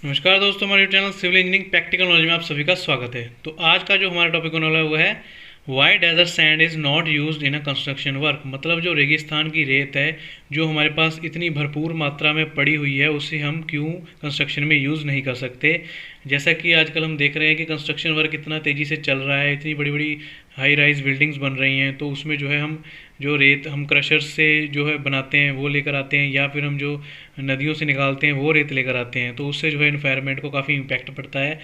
नमस्कार दोस्तों, हमारे channel civil engineering practical knowledge में आप सभी का स्वागत है। तो आज का जो हमारा टॉपिक होने वाला है वो है why desert sand is not used in a construction work. मतलब जो रेगिस्तान की रेत है जो हमारे पास इतनी भरपूर मात्रा में पड़ी हुई है उसे हम क्यों कंस्ट्रक्शन में यूज़ नहीं कर सकते। जैसा कि आजकल हम देख रहे हैं कि कंस्ट्रक्शन वर्क इतना तेज़ी से चल रहा है, इतनी बड़ी बड़ी हाई राइज बिल्डिंग्स बन रही हैं, तो उसमें जो है हम जो रेत हम क्रशर्स से जो है बनाते हैं वो लेकर आते हैं, या फिर हम जो नदियों से निकालते हैं वो रेत लेकर आते हैं, तो उससे जो है इन्वायरमेंट को काफ़ी इम्पैक्ट पड़ता है।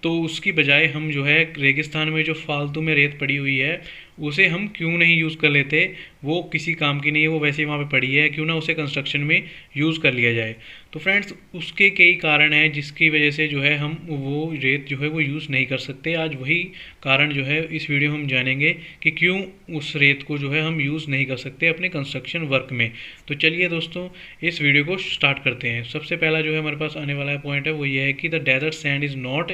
तो उसकी बजाय हम जो है रेगिस्तान में जो फालतू में रेत पड़ी हुई है उसे हम क्यों नहीं यूज़ कर लेते। वो किसी काम की नहीं है, वो वैसे ही वहाँ पे पड़ी है, क्यों ना उसे कंस्ट्रक्शन में यूज़ कर लिया जाए। तो फ्रेंड्स उसके कई कारण हैं जिसकी वजह से जो है हम वो रेत जो है वो यूज़ नहीं कर सकते। आज वही कारण जो है इस वीडियो में हम जानेंगे कि क्यों उस रेत को जो है हम यूज़ नहीं कर सकते अपने कंस्ट्रक्शन वर्क में। तो चलिए दोस्तों इस वीडियो को स्टार्ट करते हैं। सबसे पहला जो है हमारे पास आने वाला पॉइंट है वो ये है कि the desert sand is not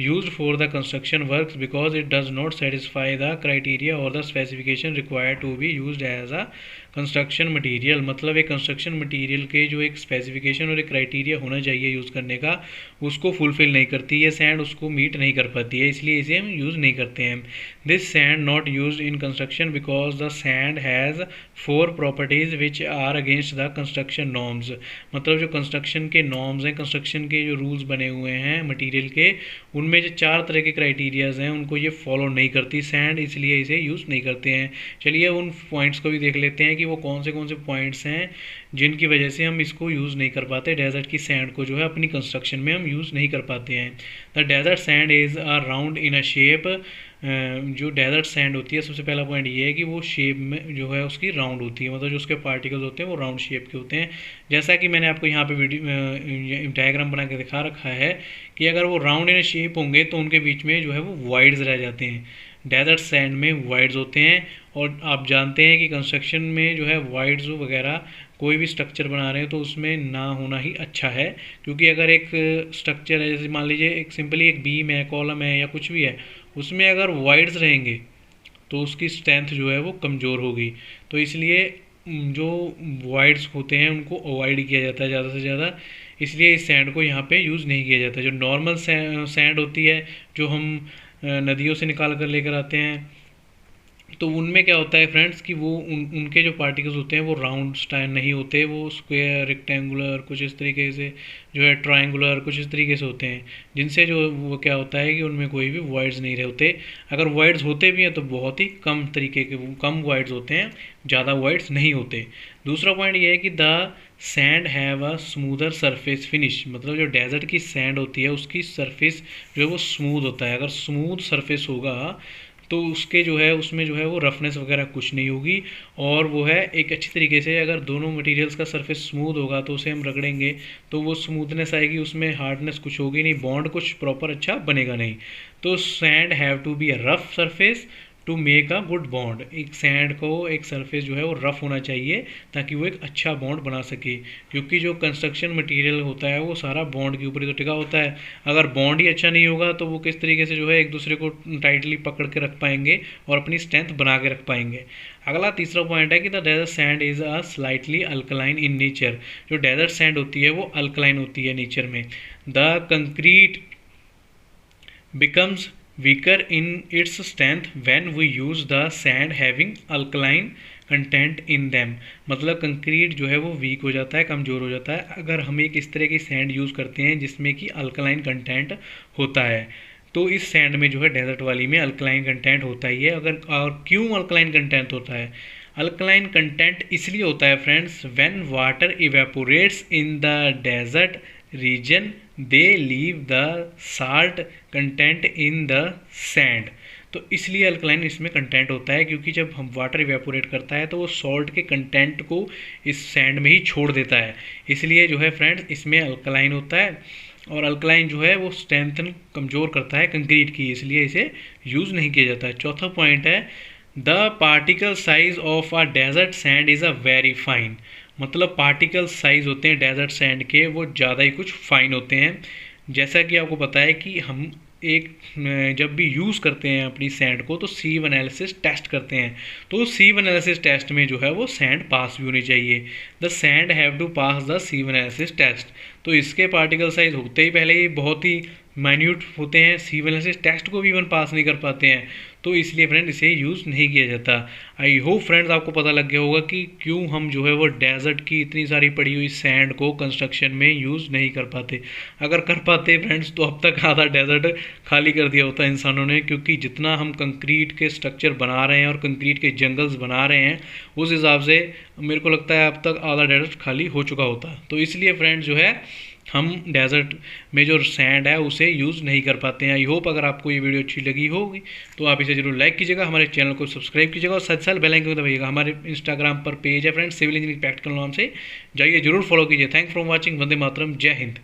used for the construction works because it does not satisfy the criteria और the specification required to be used as a construction material. मतलब एक कंस्ट्रक्शन मटेरियल के जो एक स्पेसिफिकेशन और एक क्राइटेरिया होना चाहिए यूज़ करने का, उसको फुलफिल नहीं करती है सैंड, उसको मीट नहीं कर पाती है, इसलिए इसे हम यूज़ नहीं करते हैं। This sand not use in construction because the sand has 4 properties which are against the construction norms. मतलब जो कंस्ट्रक्शन के नॉर्म्स हैं, कंस्ट्रक्शन के जो रूल्स बने हुए हैं मटेरियल के, उनमें जो 4 तरह के क्राइटेरियाज़ हैं उनको ये फॉलो नहीं करती सैंड, इसलिए इसे यूज़ नहीं करते हैं। चलिए उन पॉइंट्स को भी देख लेते हैं कि वो कौन से पॉइंट्स हैं जिनकी वजह से हम इसको यूज़ नहीं कर पाते, डेजर्ट की सैंड को जो है अपनी कंस्ट्रक्शन में हम यूज़ नहीं कर पाते हैं। The desert sand is a round in a shape. जो डेजर्ट सैंड होती है, सबसे पहला पॉइंट ये है कि वो शेप में जो है उसकी राउंड होती है, मतलब जो उसके पार्टिकल्स होते हैं वो राउंड शेप के होते हैं। जैसा कि मैंने आपको यहाँ पे वीडियो डायग्राम बना के दिखा रखा है कि अगर वो राउंड इन शेप होंगे तो उनके बीच में जो है वो वाइड्स रह जाते हैं। डेजर्ट सैंड में वाइड्स होते हैं, और आप जानते हैं कि कंस्ट्रक्शन में जो है वाइड्स वगैरह कोई भी स्ट्रक्चर बना रहे हैं तो उसमें ना होना ही अच्छा है। क्योंकि अगर एक स्ट्रक्चर है, जैसे मान लीजिए एक सिंपली एक बीम है, कॉलम है या कुछ भी है, उसमें अगर वाइड्स रहेंगे तो उसकी स्ट्रेंथ जो है वो कमज़ोर होगी। तो इसलिए जो वाइड्स होते हैं उनको अवॉइड किया जाता है ज़्यादा से ज़्यादा, इसलिए इस सैंड को यहाँ पे यूज़ नहीं किया जाता। जो नॉर्मल सैंड होती है जो हम नदियों से निकाल कर लेकर आते हैं, तो उनमें क्या होता है फ्रेंड्स कि वो उनके जो पार्टिकल्स होते हैं वो राउंड स्टाइल नहीं होते, वो स्क्वायर, रेक्टेंगुलर, कुछ इस तरीके से जो है ट्रायंगुलर, कुछ इस तरीके से होते हैं, जिनसे जो वो क्या होता है कि उनमें कोई भी वॉइड्स नहीं होते। अगर वॉइड्स होते भी हैं तो बहुत ही कम तरीके के कम वॉइड्स होते हैं, ज़्यादा वॉइड्स नहीं होते। दूसरा पॉइंट ये है कि the sand have a smoother surface finish. मतलब जो डेजर्ट की सैंड होती है उसकी सरफेस जो है वो स्मूथ होता है। अगर स्मूथ सरफेस होगा तो उसके जो है उसमें जो है वो रफनेस वगैरह कुछ नहीं होगी, और वो है एक अच्छी तरीके से, अगर दोनों मटेरियल्स का सरफेस स्मूथ होगा तो उसे हम रगड़ेंगे तो वो स्मूथनेस आएगी, उसमें हार्डनेस कुछ होगी नहीं, बॉन्ड कुछ प्रॉपर अच्छा बनेगा नहीं। तो sand have to be a rough surface to make a good bond. एक सैंड को एक सरफेस जो है वो रफ होना चाहिए ताकि वो एक अच्छा बॉन्ड बना सके, क्योंकि जो कंस्ट्रक्शन मटेरियल होता है वो सारा बॉन्ड के ऊपर ही तो टिका होता है। अगर बॉन्ड ही अच्छा नहीं होगा तो वो किस तरीके से जो है एक दूसरे को टाइटली पकड़ के रख पाएंगे और अपनी स्ट्रेंथ बना के रख पाएंगे। अगला तीसरा पॉइंट है कि the desert sand is a slightly alkaline in nature. जो डेजर्ट सैंड होती है वो अल्कलाइन होती है नेचर में। The concrete becomes weaker in its strength when we use the sand having alkaline content in them. मतलब कंक्रीट जो है वो वीक हो जाता है, कमज़ोर हो जाता है अगर हम एक इस तरह की सैंड यूज़ करते हैं जिसमें कि अल्कलाइन कंटेंट होता है। तो इस सैंड में जो है डेजर्ट वाली में अल्कलाइन कंटेंट होता ही है। अगर और क्यों अल्कलाइन कंटेंट होता है? अल्कलाइन कंटेंट इसलिए होता है friends, when water evaporates in the desert region they leave the salt content in the sand. तो इसलिए अल्कलाइन इसमें कंटेंट होता है, क्योंकि जब हम वाटर इवेपोरेट करता है तो वो सॉल्ट के कंटेंट को इस सैंड में ही छोड़ देता है, इसलिए जो है फ्रेंड्स इसमें अल्कलाइन होता है। और अल्कलाइन जो है वो स्ट्रेंथन कमज़ोर करता है कंक्रीट की, इसलिए इसे यूज़ नहीं किया जाता है। चौथा पॉइंट है the particle size of a desert sand is a very fine. मतलब पार्टिकल साइज होते हैं डेजर्ट सैंड के वो ज़्यादा ही कुछ फाइन होते हैं। जैसा कि आपको पता है कि हम जब भी यूज़ करते हैं अपनी सैंड को तो सीव एनालिसिस टेस्ट करते हैं। तो सीव एनालिसिस टेस्ट में जो है वो सैंड पास भी होनी चाहिए। The sand have to pass the sieve analysis test. तो इसके पार्टिकल साइज होते ही पहले ही बहुत ही माइन्यूट होते हैं, सीव एनालिसिस टेस्ट को भी इवन पास नहीं कर पाते हैं, तो इसलिए फ्रेंड इसे यूज़ नहीं किया जाता। आई होप फ्रेंड्स आपको पता लग गया होगा कि क्यों हम जो है वो डेजर्ट की इतनी सारी पड़ी हुई सैंड को कंस्ट्रक्शन में यूज़ नहीं कर पाते। अगर कर पाते फ्रेंड्स तो अब तक आधा डेजर्ट खाली कर दिया होता इंसानों ने, क्योंकि जितना हम कंक्रीट के स्ट्रक्चर बना रहे हैं और कंक्रीट के जंगल्स बना रहे हैं उस हिसाब से मेरे को लगता है अब तक आधा डेजर्ट खाली हो चुका होता। तो इसलिए फ्रेंड्स जो है हम डेजर्ट में जो सैंड है उसे यूज़ नहीं कर पाते हैं। आई होप अगर आपको ये वीडियो अच्छी लगी होगी तो आप इसे जरूर लाइक कीजिएगा, हमारे चैनल को सब्सक्राइब कीजिएगा और साथ साथ बेल आइकन को दबाइएगा। हमारे इंस्टाग्राम पर पेज है फ्रेंड्स सिविल इंजीनियरिंग प्रैक्टिकल नाम से, जाइए जरूर फॉलो कीजिए। Thanks for watching. वंदे मातरम। जय हिंद।